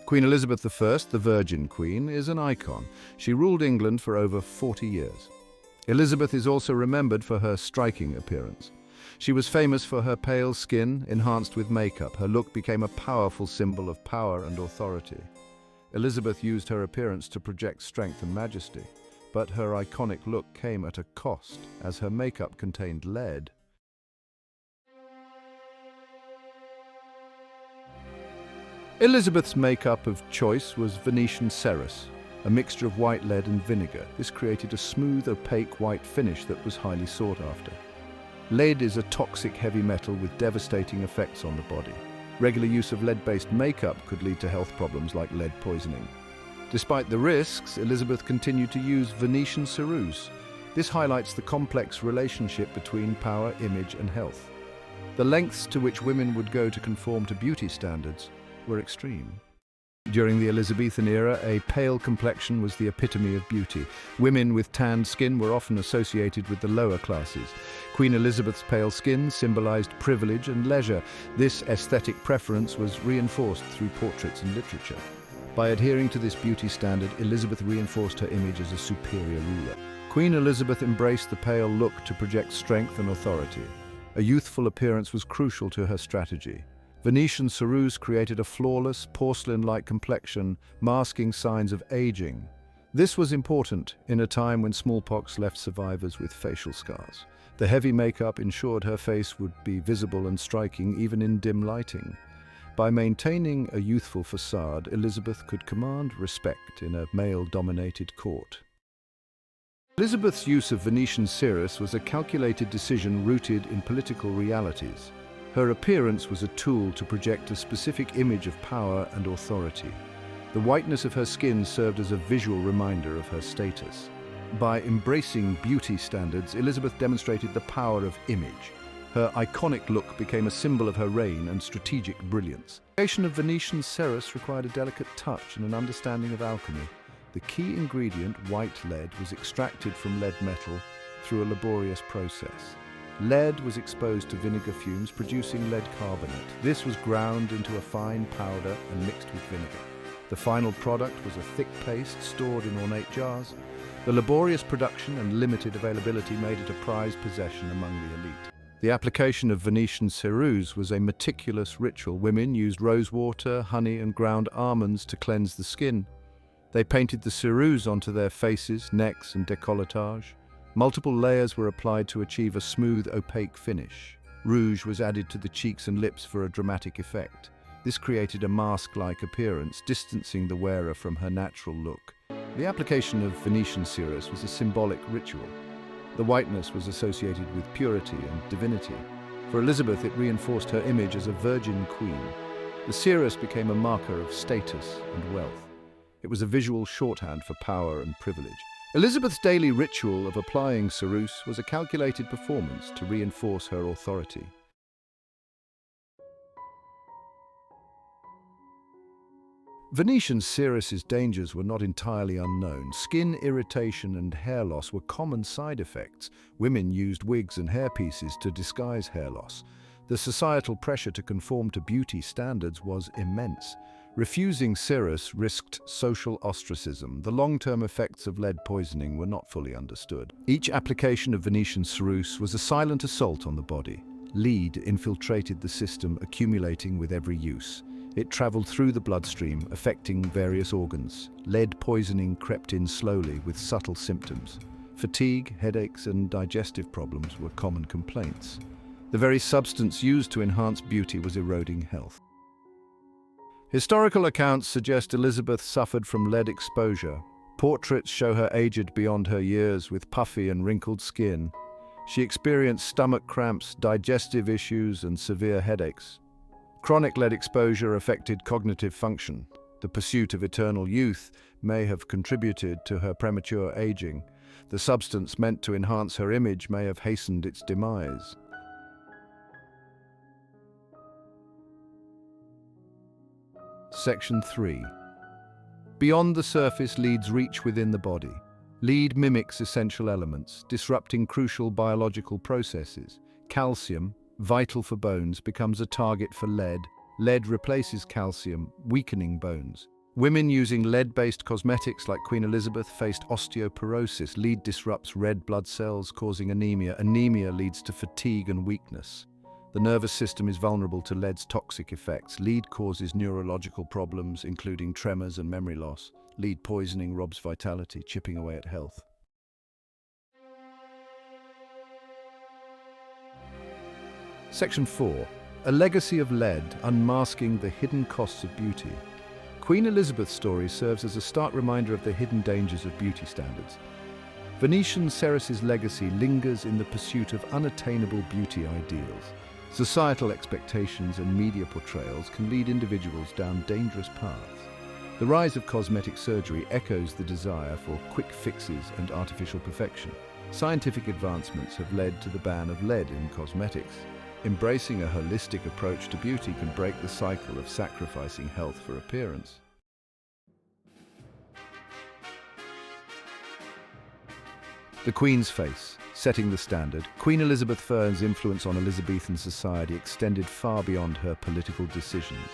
Queen Elizabeth I, the Virgin Queen, is an icon. She ruled England for over 40 years. Elizabeth is also remembered for her striking appearance. She was famous for her pale skin, enhanced with makeup. Her look became a powerful symbol of power and authority. Elizabeth used her appearance to project strength and majesty, but her iconic look came at a cost, as her makeup contained lead. Elizabeth's makeup of choice was Venetian cerus, a mixture of white lead and vinegar. This created a smooth, opaque white finish that was highly sought after. Lead is a toxic heavy metal with devastating effects on the body. Regular use of lead-based makeup could lead to health problems like lead poisoning. Despite the risks, Elizabeth continued to use Venetian ceruse. This highlights the complex relationship between power, image, and health. The lengths to which women would go to conform to beauty standards were extreme. During the Elizabethan era, a pale complexion was the epitome of beauty. Women with tanned skin were often associated with the lower classes. Queen Elizabeth's pale skin symbolized privilege and leisure. This aesthetic preference was reinforced through portraits and literature. By adhering to this beauty standard, Elizabeth reinforced her image as a superior ruler. Queen Elizabeth embraced the pale look to project strength and authority. A youthful appearance was crucial to her strategy. Venetian ceruse created a flawless, porcelain-like complexion, masking signs of aging. This was important in a time when smallpox left survivors with facial scars. The heavy makeup ensured her face would be visible and striking even in dim lighting. By maintaining a youthful facade, Elizabeth could command respect in a male-dominated court. Elizabeth's use of Venetian cerus was a calculated decision rooted in political realities. Her appearance was a tool to project a specific image of power and authority. The whiteness of her skin served as a visual reminder of her status. By embracing beauty standards, Elizabeth demonstrated the power of image. Her iconic look became a symbol of her reign and strategic brilliance. The creation of Venetian cerus required a delicate touch and an understanding of alchemy. The key ingredient, white lead, was extracted from lead metal through a laborious process. Lead was exposed to vinegar fumes, producing lead carbonate. This was ground into a fine powder and mixed with vinegar. The final product was a thick paste stored in ornate jars. The laborious production and limited availability made it a prized possession among the elite. The application of Venetian ceruse was a meticulous ritual. Women used rosewater, honey, and ground almonds to cleanse the skin. They painted the ceruse onto their faces, necks, and décolletage. Multiple layers were applied to achieve a smooth, opaque finish. Rouge was added to the cheeks and lips for a dramatic effect. This created a mask-like appearance, distancing the wearer from her natural look. The application of Venetian cerus was a symbolic ritual. The whiteness was associated with purity and divinity. For Elizabeth, it reinforced her image as a virgin queen. The cerus became a marker of status and wealth. It was a visual shorthand for power and privilege. Elizabeth's daily ritual of applying ceruse was a calculated performance to reinforce her authority. Venetian cerus's dangers were not entirely unknown. Skin irritation and hair loss were common side effects. Women used wigs and hairpieces to disguise hair loss. The societal pressure to conform to beauty standards was immense. Refusing cerus risked social ostracism. The long-term effects of lead poisoning were not fully understood. Each application of Venetian ceruse was a silent assault on the body. Lead infiltrated the system, accumulating with every use. It traveled through the bloodstream, affecting various organs. Lead poisoning crept in slowly with subtle symptoms. Fatigue, headaches, and digestive problems were common complaints. The very substance used to enhance beauty was eroding health. Historical accounts suggest Elizabeth suffered from lead exposure. Portraits show her aged beyond her years with puffy and wrinkled skin. She experienced stomach cramps, digestive issues, and severe headaches. Chronic lead exposure affected cognitive function. The pursuit of eternal youth may have contributed to her premature aging. The substance meant to enhance her image may have hastened its demise. Section 3. Beyond the surface, leads reach within the body. Lead mimics essential elements, disrupting crucial biological processes. Calcium, vital for bones, becomes a target for lead. Lead replaces calcium, weakening bones. Women using lead-based cosmetics like Queen Elizabeth faced osteoporosis. Lead disrupts red blood cells, causing anemia. Anemia leads to fatigue and weakness. The nervous system is vulnerable to lead's toxic effects. Lead causes neurological problems, including tremors and memory loss. Lead poisoning robs vitality, chipping away at health. Section 4. A legacy of lead, unmasking the hidden costs of beauty. Queen Elizabeth's story serves as a stark reminder of the hidden dangers of beauty standards. Venetian Ceres's legacy lingers in the pursuit of unattainable beauty ideals. Societal expectations and media portrayals can lead individuals down dangerous paths. The rise of cosmetic surgery echoes the desire for quick fixes and artificial perfection. Scientific advancements have led to the ban of lead in cosmetics. Embracing a holistic approach to beauty can break the cycle of sacrificing health for appearance. The Queen's face, setting the standard. Queen Elizabeth I's influence on Elizabethan society extended far beyond her political decisions.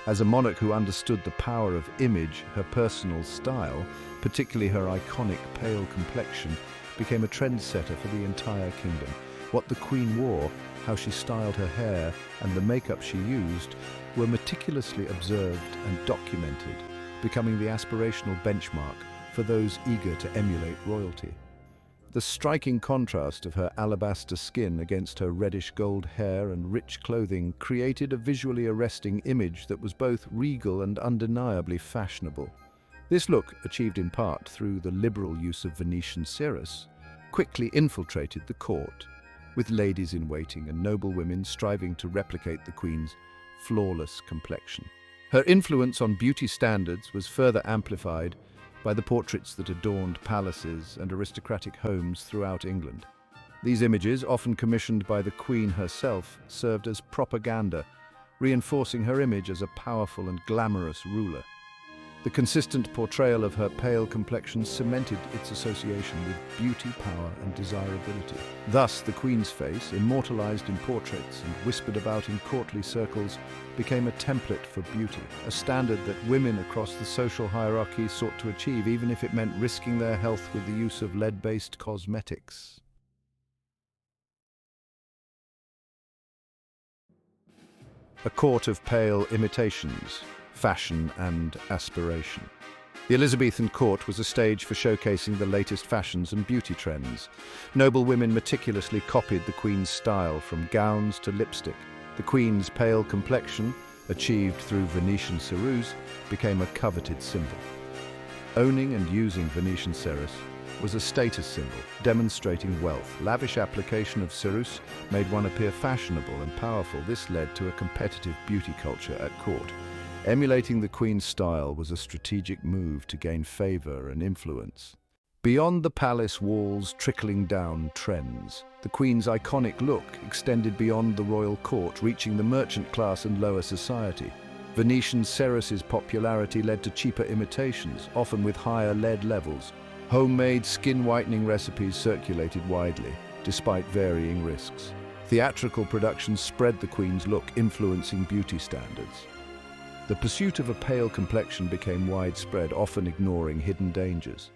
As a monarch who understood the power of image, her personal style, particularly her iconic pale complexion, became a trendsetter for the entire kingdom. What the Queen wore, how she styled her hair, and the makeup she used were meticulously observed and documented, becoming the aspirational benchmark for those eager to emulate royalty. The striking contrast of her alabaster skin against her reddish gold hair and rich clothing created a visually arresting image that was both regal and undeniably fashionable. This look, achieved in part through the liberal use of Venetian cerus, quickly infiltrated the court, with ladies-in-waiting and noble women striving to replicate the Queen's flawless complexion. Her influence on beauty standards was further amplified by the portraits that adorned palaces and aristocratic homes throughout England. These images, often commissioned by the Queen herself, served as propaganda, reinforcing her image as a powerful and glamorous ruler. The consistent portrayal of her pale complexion cemented its association with beauty, power, and desirability. Thus, the Queen's face, immortalized in portraits and whispered about in courtly circles, became a template for beauty, a standard that women across the social hierarchy sought to achieve, even if it meant risking their health with the use of lead-based cosmetics. A court of pale imitations, fashion and aspiration. The Elizabethan court was a stage for showcasing the latest fashions and beauty trends. Noble women meticulously copied the Queen's style, from gowns to lipstick. The Queen's pale complexion, achieved through Venetian ceruse, became a coveted symbol. Owning and using Venetian cerus was a status symbol, demonstrating wealth. Lavish application of ceruse made one appear fashionable and powerful. This led to a competitive beauty culture at court. Emulating the Queen's style was a strategic move to gain favor and influence. Beyond the palace walls, trickling down trends. The Queen's iconic look extended beyond the royal court, reaching the merchant class and lower society. Venetian cerus's popularity led to cheaper imitations, often with higher lead levels. Homemade skin-whitening recipes circulated widely, despite varying risks. Theatrical productions spread the Queen's look, influencing beauty standards. The pursuit of a pale complexion became widespread, often ignoring hidden dangers.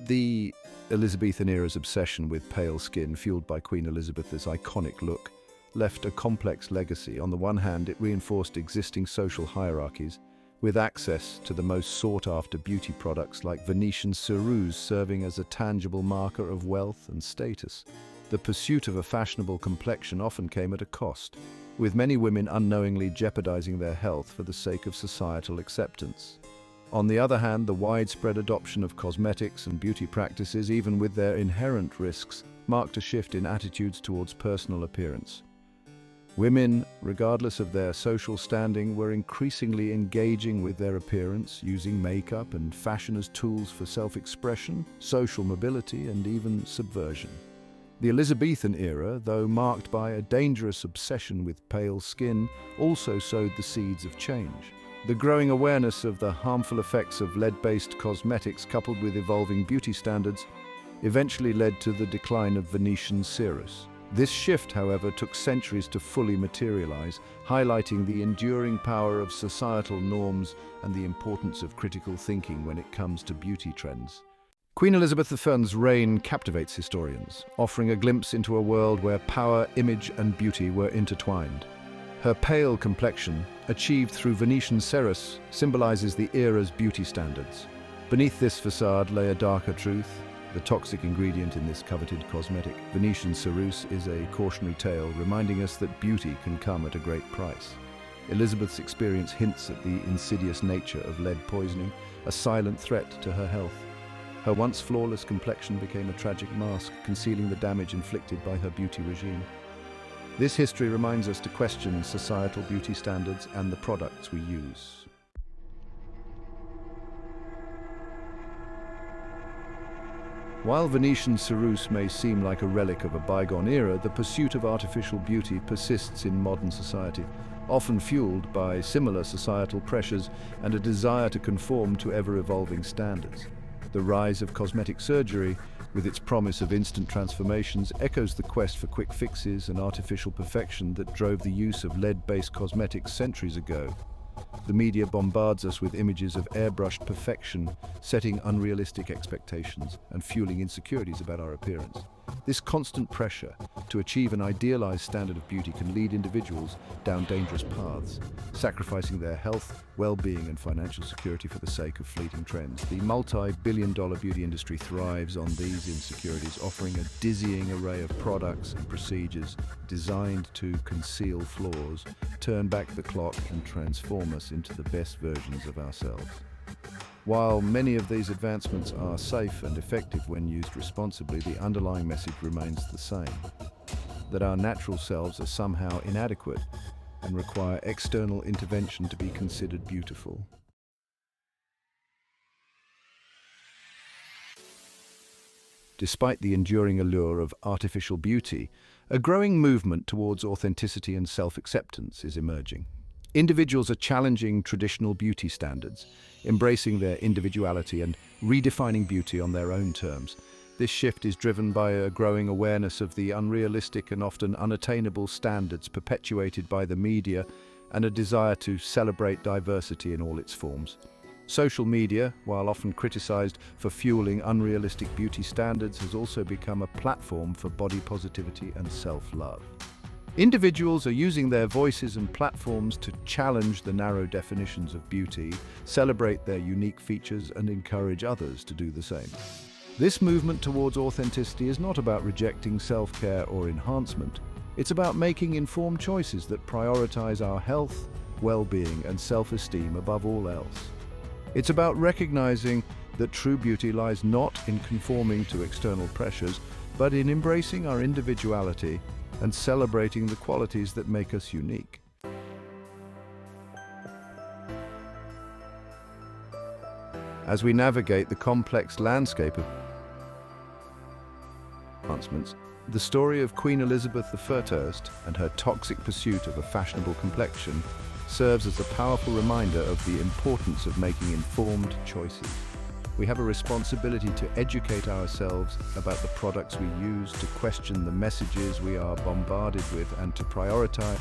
The Elizabethan era's obsession with pale skin, fueled by Queen Elizabeth's iconic look, left a complex legacy. On the one hand, it reinforced existing social hierarchies, with access to the most sought-after beauty products like Venetian ceruse serving as a tangible marker of wealth and status. The pursuit of a fashionable complexion often came at a cost, with many women unknowingly jeopardizing their health for the sake of societal acceptance. On the other hand, the widespread adoption of cosmetics and beauty practices, even with their inherent risks, marked a shift in attitudes towards personal appearance. Women, regardless of their social standing, were increasingly engaging with their appearance, using makeup and fashion as tools for self-expression, social mobility, and even subversion. The Elizabethan era, though marked by a dangerous obsession with pale skin, also sowed the seeds of change. The growing awareness of the harmful effects of lead-based cosmetics, coupled with evolving beauty standards, eventually led to the decline of Venetian cerus. This shift, however, took centuries to fully materialize, highlighting the enduring power of societal norms and the importance of critical thinking when it comes to beauty trends. Queen Elizabeth I's reign captivates historians, offering a glimpse into a world where power, image, and beauty were intertwined. Her pale complexion, achieved through Venetian cerus, symbolizes the era's beauty standards. Beneath this facade lay a darker truth. The toxic ingredient in this coveted cosmetic, Venetian cerus, is a cautionary tale reminding us that beauty can come at a great price. Elizabeth's experience hints at the insidious nature of lead poisoning, a silent threat to her health. Her once flawless complexion became a tragic mask, concealing the damage inflicted by her beauty regime. This history reminds us to question societal beauty standards and the products we use. While Venetian cerus may seem like a relic of a bygone era, the pursuit of artificial beauty persists in modern society, often fueled by similar societal pressures and a desire to conform to ever-evolving standards. The rise of cosmetic surgery, with its promise of instant transformations, echoes the quest for quick fixes and artificial perfection that drove the use of lead-based cosmetics centuries ago. The media bombards us with images of airbrushed perfection, setting unrealistic expectations and fueling insecurities about our appearance. This constant pressure to achieve an idealized standard of beauty can lead individuals down dangerous paths, sacrificing their health, well-being, and financial security for the sake of fleeting trends. The multi-billion-dollar beauty industry thrives on these insecurities, offering a dizzying array of products and procedures designed to conceal flaws, turn back the clock, and transform us into the best versions of ourselves. While many of these advancements are safe and effective when used responsibly, the underlying message remains the same: that our natural selves are somehow inadequate and require external intervention to be considered beautiful. Despite the enduring allure of artificial beauty, a growing movement towards authenticity and self-acceptance is emerging. Individuals are challenging traditional beauty standards, embracing their individuality and redefining beauty on their own terms. This shift is driven by a growing awareness of the unrealistic and often unattainable standards perpetuated by the media and a desire to celebrate diversity in all its forms. Social media, while often criticized for fueling unrealistic beauty standards, has also become a platform for body positivity and self-love. Individuals are using their voices and platforms to challenge the narrow definitions of beauty, celebrate their unique features, and encourage others to do the same. This movement towards authenticity is not about rejecting self-care or enhancement. It's about making informed choices that prioritize our health, well-being, and self-esteem above all else. It's about recognizing that true beauty lies not in conforming to external pressures, but in embracing our individuality and celebrating the qualities that make us unique. As we navigate the complex landscape of advancements, the story of Queen Elizabeth I and her toxic pursuit of a fashionable complexion serves as a powerful reminder of the importance of making informed choices. We have a responsibility to educate ourselves about the products we use, to question the messages we are bombarded with, and to prioritize.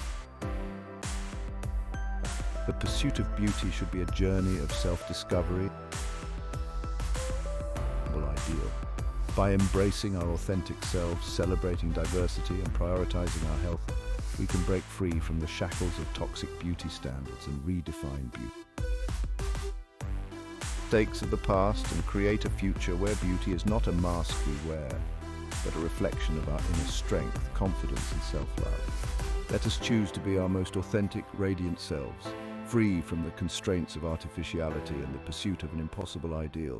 The pursuit of beauty should be a journey of self-discovery, ideal. By embracing our authentic selves, celebrating diversity, and prioritizing our health, we can break free from the shackles of toxic beauty standards and redefine beauty. Mistakes of the past and create a future where beauty is not a mask we wear, but a reflection of our inner strength, confidence, and self-love. Let us choose to be our most authentic, radiant selves, free from the constraints of artificiality and the pursuit of an impossible ideal.